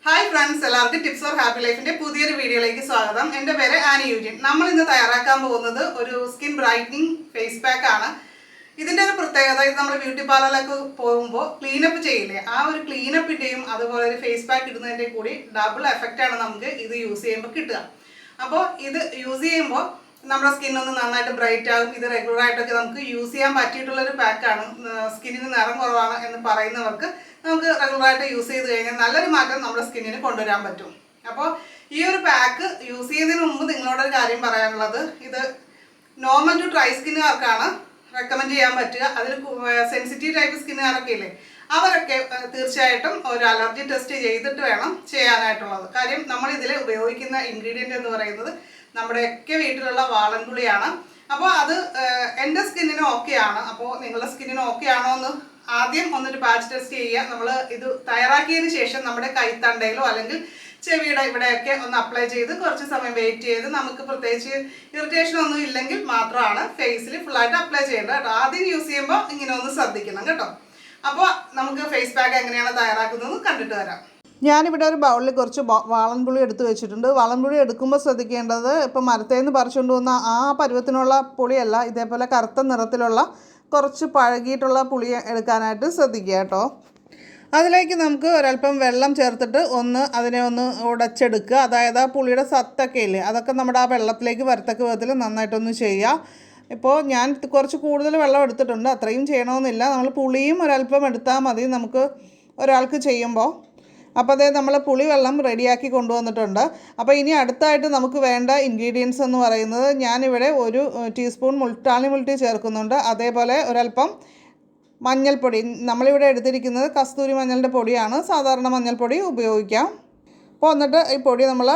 Hi friends, എല്ലാവർക്കും tips four happy ലൈഫിന്റെ പുതിയൊരു വീഡിയോയിലേക്ക് സ്വാഗതം. എൻ്റെ പേര് ആനി യൂജിൻ. നമ്മൾ ഇന്ന് തയ്യാറാക്കാൻ പോകുന്നത് ഒരു സ്കിൻ ബ്രൈറ്റനിങ് ഫേസ് പാക്ക് ആണ്. ഇതിൻ്റെ ഒരു പ്രത്യേകത, ഇത് നമ്മൾ ബ്യൂട്ടി പാർലറിലേക്ക് പോകുമ്പോൾ ക്ലീനപ്പ് ചെയ്യില്ലേ, ആ ഒരു ക്ലീനപ്പിൻ്റെയും അതുപോലെ ഒരു ഫേസ് പാക്ക് ഇടുന്നതിൻ്റെയും കൂടി ഡബിൾ എഫക്റ്റ് ആണ് നമുക്ക് ഇത് യൂസ് ചെയ്യുമ്പോൾ കിട്ടുക. അപ്പോൾ ഇത് യൂസ് ചെയ്യുമ്പോൾ നമ്മുടെ സ്കിന്നൊന്ന് നന്നായിട്ട് ബ്രൈറ്റ് ആകും. ഇത് റെഗുലറായിട്ടൊക്കെ നമുക്ക് യൂസ് ചെയ്യാൻ പറ്റിയിട്ടുള്ളൊരു പാക്കാണ്. സ്കിന്നിന് നിറം കുറവാണ് എന്ന് പറയുന്നവർക്ക് നമുക്ക് റെഗുലറായിട്ട് യൂസ് ചെയ്ത് കഴിഞ്ഞാൽ നല്ലൊരു മാറ്റം നമ്മുടെ സ്കിന്നിന് കൊണ്ടുവരാൻ പറ്റും. അപ്പോൾ ഈ ഒരു പാക്ക് യൂസ് ചെയ്യുന്നതിന് മുമ്പ് നിങ്ങളോടൊരു കാര്യം പറയാനുള്ളത്, ഇത് നോർമൽ ടു ഡ്രൈ സ്കിന്നുകാർക്കാണ് റെക്കമെൻഡ് ചെയ്യാൻ പറ്റുക. അതിൽ സെൻസിറ്റീവ് ടൈപ്പ് സ്കിന്നുകാരൊക്കെ ഇല്ലേ, അവരൊക്കെ തീർച്ചയായിട്ടും ഒരു അലർജി ടെസ്റ്റ് ചെയ്തിട്ട് വേണം ചെയ്യാനായിട്ടുള്ളത്. കാര്യം നമ്മളിതിൽ ഉപയോഗിക്കുന്ന ഇൻഗ്രീഡിയൻ്റ് എന്ന് പറയുന്നത് നമ്മുടെയൊക്കെ വീട്ടിലുള്ള വാളൻപുളിയാണ്. അപ്പോൾ അത് എൻ്റെ സ്കിന്നിന് ഓക്കെയാണ്. അപ്പോൾ നിങ്ങളുടെ സ്കിന്നിന് ഓക്കെ ആണോ എന്ന് ആദ്യം ഒന്നൊരു പാച്ച് ടെസ്റ്റ് ചെയ്യുക. നമ്മൾ ഇത് തയ്യാറാക്കിയതിന് ശേഷം നമ്മുടെ കൈത്തണ്ടയിലോ അല്ലെങ്കിൽ ചെവിയുടെ ഇവിടെയൊക്കെ ഒന്ന് അപ്ലൈ ചെയ്ത് കുറച്ച് സമയം വെയിറ്റ് ചെയ്ത്, നമുക്ക് പ്രത്യേകിച്ച് ഇറിറ്റേഷൻ ഒന്നും ഇല്ലെങ്കിൽ മാത്രമാണ് ഫേസിൽ ഫുള്ളായിട്ട് അപ്ലൈ ചെയ്യേണ്ടത് കേട്ടോ. ആദ്യം യൂസ് ചെയ്യുമ്പോൾ ഇങ്ങനെ ഒന്ന് ശ്രദ്ധിക്കണം കേട്ടോ. അപ്പോൾ നമുക്ക് ഫേസ് പാക്ക് എങ്ങനെയാണ് തയ്യാറാക്കുന്നത് കണ്ടിട്ട് വരാം. ഞാനിവിടെ ഒരു ബൗളിൽ കുറച്ച് വാളൻപുളി എടുത്ത് വെച്ചിട്ടുണ്ട്. വാളൻപുളി എടുക്കുമ്പോൾ ശ്രദ്ധിക്കേണ്ടത്, ഇപ്പം മരത്തേന്ന് പറിച്ചുകൊണ്ട് വന്ന ആ പരുവത്തിനുള്ള പുളിയല്ല, ഇതേപോലെ കറുത്ത നിറത്തിലുള്ള കുറച്ച് പഴകിയിട്ടുള്ള പുളി എടുക്കാനായിട്ട് ശ്രദ്ധിക്കുക കേട്ടോ. അതിലേക്ക് നമുക്ക് ഒരല്പം വെള്ളം ചേർത്തിട്ട് അതിനെ ഒന്ന് ഉടച്ചെടുക്കുക. അതായത് ആ പുളിയുടെ സത്തൊക്കെ ഇല്ലേ, അതൊക്കെ നമ്മുടെ ആ വെള്ളത്തിലേക്ക് വരത്തക്ക വിധത്തിൽ നന്നായിട്ടൊന്ന് ചെയ്യുക. ഇപ്പോൾ ഞാൻ കുറച്ച് കൂടുതൽ വെള്ളം എടുത്തിട്ടുണ്ട്, അത്രയും ചെയ്യണമെന്നില്ല. നമ്മൾ പുളിയും ഒരല്പം എടുത്താൽ മതി നമുക്ക് ഒരാൾക്ക് ചെയ്യുമ്പോൾ. അപ്പോൾ അതേ നമ്മൾ പുളിവെള്ളം റെഡിയാക്കി കൊണ്ടുവന്നിട്ടുണ്ട്. അപ്പോൾ ഇനി അടുത്തായിട്ട് നമുക്ക് വേണ്ട ഇൻഗ്രീഡിയൻസ് എന്ന് പറയുന്നത്, ഞാനിവിടെ 1 ടീസ്പൂൺ മുൾട്ടാണി മുൾട്ടി ചേർക്കുന്നുണ്ട്. അതേപോലെ ഒരല്പം മഞ്ഞൾപ്പൊടി, നമ്മളിവിടെ എടുത്തിരിക്കുന്നത് കസ്തൂരി മഞ്ഞളിൻ്റെ പൊടിയാണ്. സാധാരണ മഞ്ഞൾപ്പൊടി ഉപയോഗിക്കാം. അപ്പോൾ എന്നിട്ട് ഈ പൊടി നമ്മൾ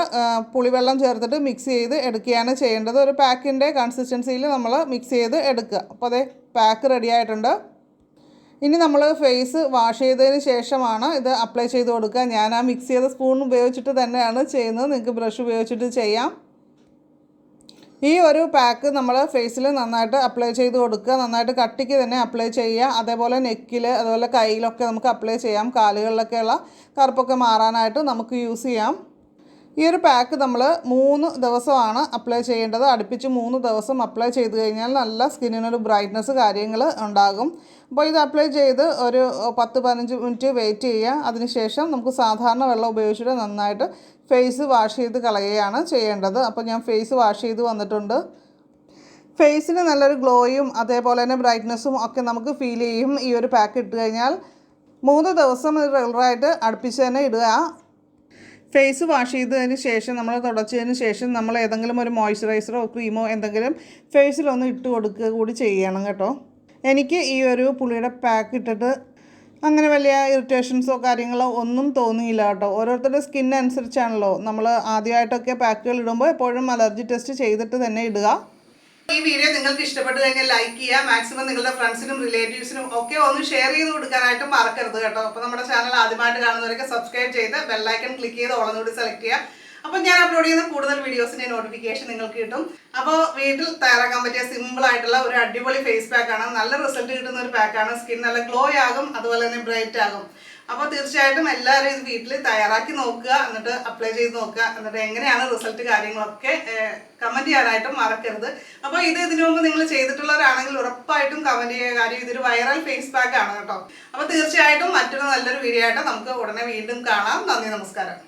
പുളിവെള്ളം ചേർത്തിട്ട് മിക്സ് ചെയ്ത് എടുക്കുകയാണ് ചെയ്യേണ്ടത്. ഒരു പാക്കിൻ്റെ കൺസിസ്റ്റൻസിയിൽ നമ്മൾ മിക്സ് ചെയ്ത് എടുക്കുക. അപ്പോൾ അതേ പാക്ക് റെഡി ആയിട്ടുണ്ട്. ഇനി നമ്മൾ ഫേസ് വാഷ് ചെയ്തതിന് ശേഷമാണ് ഇത് അപ്ലൈ ചെയ്ത് കൊടുക്കുക. ഞാൻ ആ മിക്സ് ചെയ്ത സ്പൂൺ ഉപയോഗിച്ചിട്ട് തന്നെയാണ് ചെയ്യുന്നത്. നിങ്ങൾക്ക് ബ്രഷ് ഉപയോഗിച്ചിട്ട് ചെയ്യാം. ഈ ഒരു പാക്ക് നമ്മൾ ഫേസിൽ നന്നായിട്ട് അപ്ലൈ ചെയ്ത് കൊടുക്കുക. നന്നായിട്ട് കട്ടിക്ക് തന്നെ അപ്ലൈ ചെയ്യുക. അതേപോലെ നെക്കിൽ, അതുപോലെ കയ്യിലൊക്കെ നമുക്ക് അപ്ലൈ ചെയ്യാം. കാലുകളിലൊക്കെയുള്ള കറുപ്പൊക്കെ മാറാനായിട്ട് നമുക്ക് യൂസ് ചെയ്യാം. ഈ ഒരു പാക്ക് നമ്മൾ 3 ദിവസമാണ് അപ്ലൈ ചെയ്യേണ്ടത്. അടുപ്പിച്ച് 3 ദിവസം അപ്ലൈ ചെയ്ത് കഴിഞ്ഞാൽ നല്ല സ്കിന്നിനൊരു ബ്രൈറ്റ്നസ് കാര്യങ്ങൾ ഉണ്ടാകും. അപ്പോൾ ഇത് അപ്ലൈ ചെയ്ത് ഒരു 10-15 മിനിറ്റ് വെയിറ്റ് ചെയ്യുക. അതിനുശേഷം നമുക്ക് സാധാരണ വെള്ളം ഉപയോഗിച്ചിട്ട് നന്നായിട്ട് ഫേസ് വാഷ് ചെയ്ത് കളയുകയാണ് ചെയ്യേണ്ടത്. അപ്പോൾ ഞാൻ ഫേസ് വാഷ് ചെയ്ത് വന്നിട്ടുണ്ട്. ഫേസിന് നല്ലൊരു ഗ്ലോയും അതേപോലെ തന്നെ ബ്രൈറ്റ്നസ്സും ഒക്കെ നമുക്ക് ഫീൽ ചെയ്യും. ഈ ഒരു പാക്ക് ഇട്ട് കഴിഞ്ഞാൽ 3 ദിവസം റെഗുലറായിട്ട് അടുപ്പിച്ച് തന്നെ ഇടുക. ഫേസ് വാഷ് ചെയ്തതിന് ശേഷം, നമ്മൾ തുടച്ചതിന് ശേഷം നമ്മൾ ഏതെങ്കിലും ഒരു മോയ്സ്ചറൈസറോ ക്രീമോ എന്തെങ്കിലും ഫേസിലൊന്ന് ഇട്ട് കൊടുക്കുക കൂടി ചെയ്യണം കേട്ടോ. എനിക്ക് ഈ ഒരു പുളിയുടെ പാക്ക് ഇട്ടിട്ട് അങ്ങനെ വലിയ ഇറിറ്റേഷൻസോ കാര്യങ്ങളോ ഒന്നും തോന്നിയില്ല കേട്ടോ. ഓരോരുത്തരുടെ സ്കിന്നനുസരിച്ചാണല്ലോ. നമ്മൾ ആദ്യമായിട്ടൊക്കെ പാക്കുകൾ ഇടുമ്പോൾ എപ്പോഴും അലർജി ടെസ്റ്റ് ചെയ്തിട്ട് തന്നെ ഇടുക. ഈ വീഡിയോ നിങ്ങൾക്ക് ഇഷ്ടപ്പെട്ട് കഴിഞ്ഞാൽ ലൈക്ക് ചെയ്യുക. മാക്സിമം നിങ്ങളുടെ ഫ്രണ്ട്സിനും റിലേറ്റീവ്സിനും ഒക്കെ ഒന്ന് ഷെയർ ചെയ്ത് കൊടുക്കാനായിട്ട് മറക്കരുത് കേട്ടോ. അപ്പോൾ നമ്മുടെ ചാനൽ ആദ്യമായിട്ട് കാണുന്നവരൊക്കെ സബ്സ്ക്രൈബ് ചെയ്ത് ബെല്ലൈക്കൺ ക്ലിക്ക് ചെയ്ത് ഓളെന്നുകൂടി സെലക്ട് ചെയ്യുക. അപ്പോൾ ഞാൻ അപ്ലോഡ് ചെയ്യുന്ന കൂടുതൽ വീഡിയോസിൻ്റെ നോട്ടിഫിക്കേഷൻ നിങ്ങൾക്ക് കിട്ടും. അപ്പോൾ വീട്ടിൽ തയ്യാറാക്കാൻ പറ്റിയ സിമ്പിൾ ആയിട്ടുള്ള ഒരു അടിപൊളി ഫേസ് പാക്കാണ്. നല്ല റിസൾട്ട് കിട്ടുന്ന ഒരു പാക്കാണ്. സ്കിൻ നല്ല ഗ്ലോ ആകും, അതുപോലെ തന്നെ ബ്രൈറ്റ് ആകും. അപ്പോൾ തീർച്ചയായിട്ടും എല്ലാവരും ഇത് വീട്ടിൽ തയ്യാറാക്കി നോക്കുക, എന്നിട്ട് അപ്ലൈ ചെയ്ത് നോക്കുക. എന്നിട്ട് എങ്ങനെയാണ് റിസൾട്ട് കാര്യങ്ങളൊക്കെ കമൻറ്റ് ചെയ്യാനായിട്ടും മറക്കരുത്. അപ്പോൾ ഇതിനു മുമ്പ് നിങ്ങൾ ചെയ്തിട്ടുള്ളവരാണെങ്കിൽ ഉറപ്പായിട്ടും കമൻറ്റ് ചെയ്യുക. കാര്യം ഇതൊരു വൈറൽ ഫേസ് പാക്ക് ആണ് കേട്ടോ. അപ്പോൾ തീർച്ചയായിട്ടും മറ്റൊരു നല്ലൊരു വീഡിയോ ആയിട്ട് നമുക്ക് ഉടനെ വീണ്ടും കാണാം. നന്ദി, നമസ്കാരം.